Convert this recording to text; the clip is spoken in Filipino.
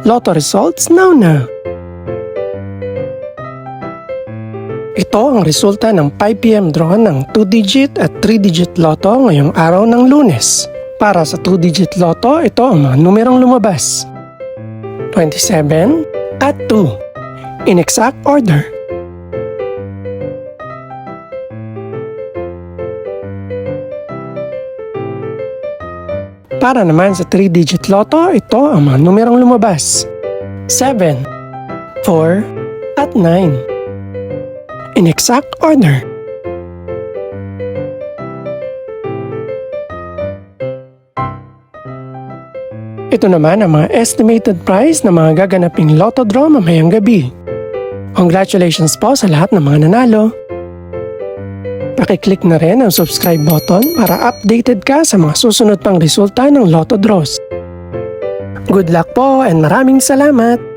Lotto results now. Ito ang resulta ng 5 PM draw ng 2-digit at 3-digit lotto ngayong araw ng Lunes. Para sa 2-digit lotto, ito ang mga numerong lumabas. 27 at 2. In exact order. Para naman sa 3-digit lotto, ito ang mga numerong lumabas. 7, 4, at 9. In exact order. Ito naman ang mga estimated price ng mga gaganaping lotto draw mamayang gabi. Congratulations po sa lahat ng mga nanalo. Pakiclick na rin ang subscribe button para updated ka sa mga susunod pang resulta ng lotto draws. Good luck po and maraming salamat!